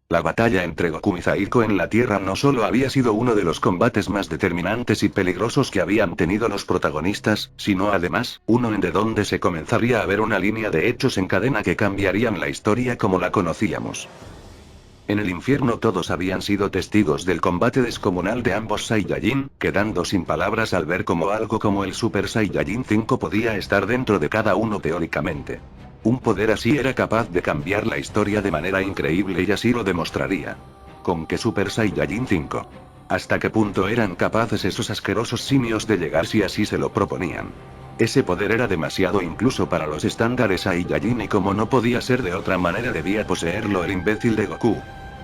La batalla entre Goku y Zaiko en la Tierra no solo había sido uno de los combates más determinantes y peligrosos que habían tenido los protagonistas, sino además, uno en de donde se comenzaría a ver una línea de hechos en cadena que cambiarían la historia como la conocíamos. En el infierno todos habían sido testigos del combate descomunal de ambos Saiyajin, quedando sin palabras al ver cómo algo como el Super Saiyajin 5 podía estar dentro de cada uno teóricamente. Un poder así era capaz de cambiar la historia de manera increíble y así lo demostraría. ¿Con qué Super Saiyajin 5? ¿Hasta qué punto eran capaces esos asquerosos simios de llegar si así se lo proponían? Ese poder era demasiado incluso para los estándares Saiyajin y como no podía ser de otra manera debía poseerlo el imbécil de Goku.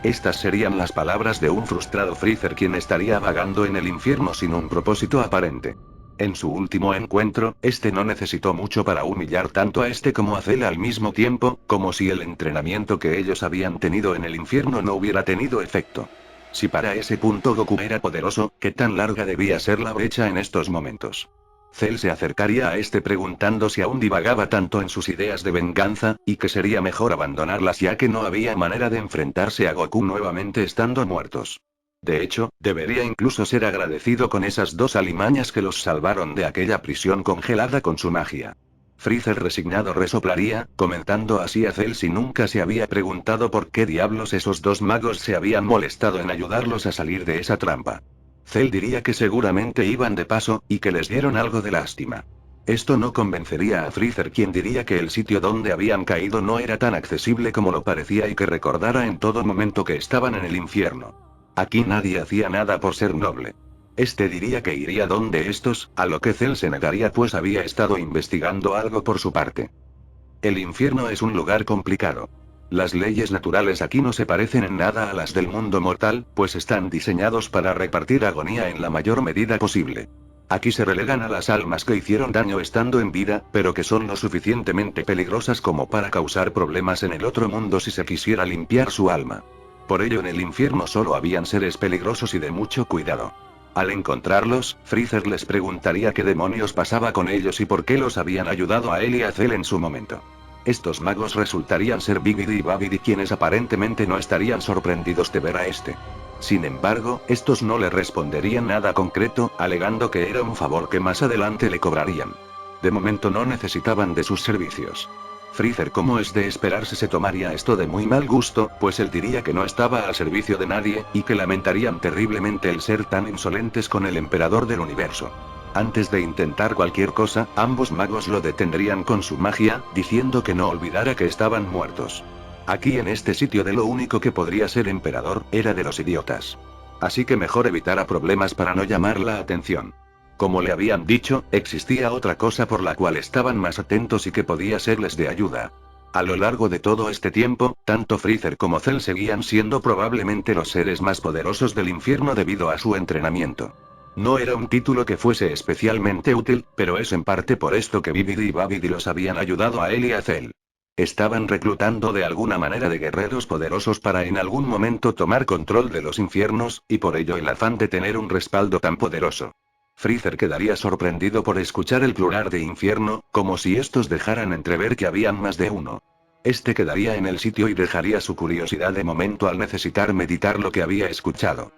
Estas serían las palabras de un frustrado Freezer quien estaría vagando en el infierno sin un propósito aparente. En su último encuentro, este no necesitó mucho para humillar tanto a este como a Cell al mismo tiempo, como si el entrenamiento que ellos habían tenido en el infierno no hubiera tenido efecto. Si para ese punto Goku era poderoso, ¿qué tan larga debía ser la brecha en estos momentos? Cell se acercaría a este preguntando si aún divagaba tanto en sus ideas de venganza, y que sería mejor abandonarlas ya que no había manera de enfrentarse a Goku nuevamente estando muertos. De hecho, debería incluso ser agradecido con esas dos alimañas que los salvaron de aquella prisión congelada con su magia. Freezer resignado resoplaría, comentando así a Cell si nunca se había preguntado por qué diablos esos dos magos se habían molestado en ayudarlos a salir de esa trampa. Cell diría que seguramente iban de paso, y que les dieron algo de lástima. Esto no convencería a Freezer quien diría que el sitio donde habían caído no era tan accesible como lo parecía y que recordara en todo momento que estaban en el infierno. Aquí nadie hacía nada por ser noble. Este diría que iría donde estos, a lo que Cell se negaría pues había estado investigando algo por su parte. El infierno es un lugar complicado. Las leyes naturales aquí no se parecen en nada a las del mundo mortal, pues están diseñados para repartir agonía en la mayor medida posible. Aquí se relegan a las almas que hicieron daño estando en vida, pero que son lo suficientemente peligrosas como para causar problemas en el otro mundo si se quisiera limpiar su alma. Por ello en el infierno solo habían seres peligrosos y de mucho cuidado. Al encontrarlos, Freezer les preguntaría qué demonios pasaba con ellos y por qué los habían ayudado a él y a Cell en su momento. Estos magos resultarían ser Bigidi y Babidi quienes aparentemente no estarían sorprendidos de ver a este. Sin embargo, estos no le responderían nada concreto, alegando que era un favor que más adelante le cobrarían. De momento no necesitaban de sus servicios. Freezer, como es de esperarse, se tomaría esto de muy mal gusto, pues él diría que no estaba al servicio de nadie, y que lamentarían terriblemente el ser tan insolentes con el emperador del universo. Antes de intentar cualquier cosa, ambos magos lo detendrían con su magia, diciendo que no olvidara que estaban muertos. Aquí en este sitio de lo único que podría ser emperador, era de los idiotas. Así que mejor evitara problemas para no llamar la atención. Como le habían dicho, existía otra cosa por la cual estaban más atentos y que podía serles de ayuda. A lo largo de todo este tiempo, tanto Freezer como Cell seguían siendo probablemente los seres más poderosos del infierno debido a su entrenamiento. No era un título que fuese especialmente útil, pero es en parte por esto que Bibidi y Babidi los habían ayudado a él y a Cell. Estaban reclutando de alguna manera de guerreros poderosos para en algún momento tomar control de los infiernos, y por ello el afán de tener un respaldo tan poderoso. Freezer quedaría sorprendido por escuchar el plural de infierno, como si estos dejaran entrever que habían más de uno. Este quedaría en el sitio y dejaría su curiosidad de momento al necesitar meditar lo que había escuchado.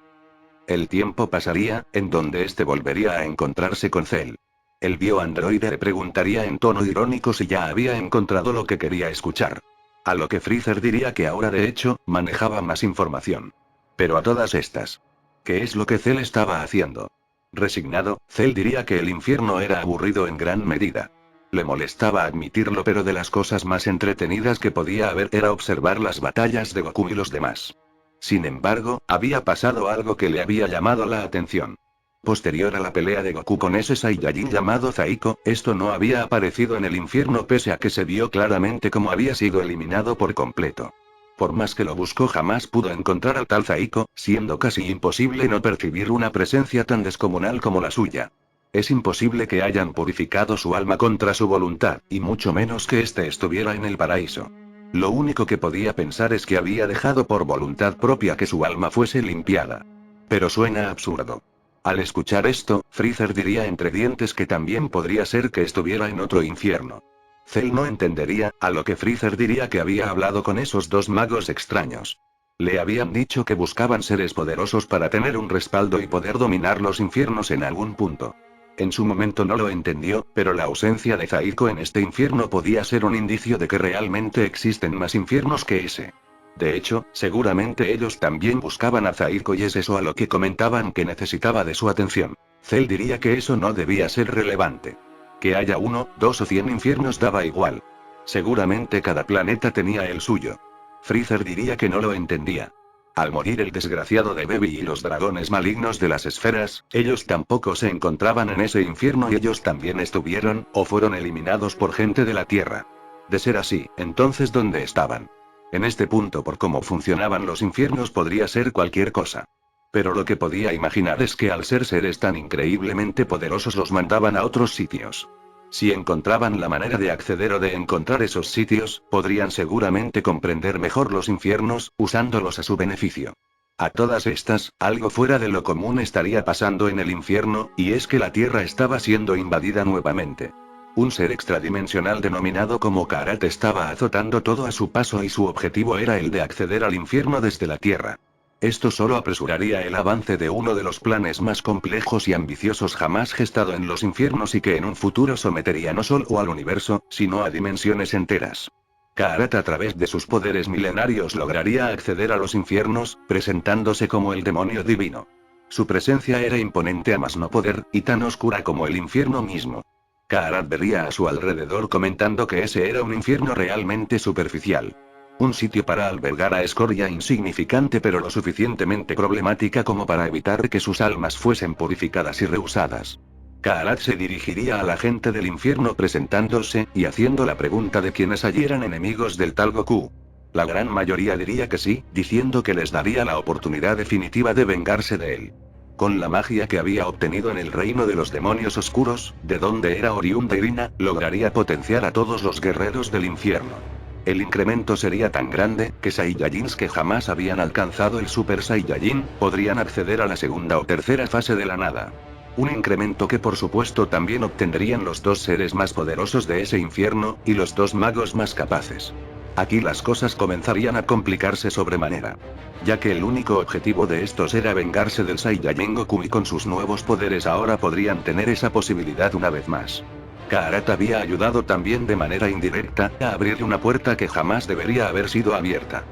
El tiempo pasaría, en donde este volvería a encontrarse con Cell. El bioandroide le preguntaría en tono irónico si ya había encontrado lo que quería escuchar. A lo que Freezer diría que ahora de hecho, manejaba más información. Pero a todas estas, ¿qué es lo que Cell estaba haciendo? Resignado, Cell diría que el infierno era aburrido en gran medida. Le molestaba admitirlo, pero de las cosas más entretenidas que podía haber era observar las batallas de Goku y los demás. Sin embargo, había pasado algo que le había llamado la atención. Posterior a la pelea de Goku con ese Saiyajin llamado Zaiko, esto no había aparecido en el infierno pese a que se vio claramente cómo había sido eliminado por completo. Por más que lo buscó jamás pudo encontrar al tal Zaiko, siendo casi imposible no percibir una presencia tan descomunal como la suya. Es imposible que hayan purificado su alma contra su voluntad, y mucho menos que éste estuviera en el paraíso. Lo único que podía pensar es que había dejado por voluntad propia que su alma fuese limpiada. Pero suena absurdo. Al escuchar esto, Freezer diría entre dientes que también podría ser que estuviera en otro infierno. Cell no entendería, a lo que Freezer diría que había hablado con esos dos magos extraños. Le habían dicho que buscaban seres poderosos para tener un respaldo y poder dominar los infiernos en algún punto. En su momento no lo entendió, pero la ausencia de Zaiko en este infierno podía ser un indicio de que realmente existen más infiernos que ese. De hecho, seguramente ellos también buscaban a Zaiko y es eso a lo que comentaban que necesitaba de su atención. Cell diría que eso no debía ser relevante. Que haya 1, 2 o 100 infiernos daba igual. Seguramente cada planeta tenía el suyo. Freezer diría que no lo entendía. Al morir el desgraciado de Baby y los dragones malignos de las esferas, ellos tampoco se encontraban en ese infierno y ellos también estuvieron, o fueron eliminados por gente de la Tierra. De ser así, entonces ¿dónde estaban? En este punto, por cómo funcionaban los infiernos, podría ser cualquier cosa. Pero lo que podía imaginar es que al ser seres tan increíblemente poderosos los mandaban a otros sitios. Si encontraban la manera de acceder o de encontrar esos sitios, podrían seguramente comprender mejor los infiernos, usándolos a su beneficio. A todas estas, algo fuera de lo común estaría pasando en el infierno, y es que la Tierra estaba siendo invadida nuevamente. Un ser extradimensional denominado como Karat estaba azotando todo a su paso y su objetivo era el de acceder al infierno desde la Tierra. Esto solo apresuraría el avance de uno de los planes más complejos y ambiciosos jamás gestado en los infiernos y que en un futuro sometería no solo al universo, sino a dimensiones enteras. Karat a través de sus poderes milenarios lograría acceder a los infiernos, presentándose como el demonio divino. Su presencia era imponente a más no poder, y tan oscura como el infierno mismo. Karat vería a su alrededor comentando que ese era un infierno realmente superficial. Un sitio para albergar a escoria insignificante pero lo suficientemente problemática como para evitar que sus almas fuesen purificadas y reusadas. Karat se dirigiría a la gente del infierno presentándose, y haciendo la pregunta de quiénes allí eran enemigos del tal Goku. La gran mayoría diría que sí, diciendo que les daría la oportunidad definitiva de vengarse de él. Con la magia que había obtenido en el reino de los demonios oscuros, de donde era oriunda Irina, lograría potenciar a todos los guerreros del infierno. El incremento sería tan grande, que Saiyajins que jamás habían alcanzado el Super Saiyajin, podrían acceder a la segunda o tercera fase de la nada. Un incremento que por supuesto también obtendrían los dos seres más poderosos de ese infierno, y los dos magos más capaces. Aquí las cosas comenzarían a complicarse sobremanera. Ya que el único objetivo de estos era vengarse del Saiyajin Goku y con sus nuevos poderes ahora podrían tener esa posibilidad una vez más. Karat había ayudado también de manera indirecta a abrir una puerta que jamás debería haber sido abierta.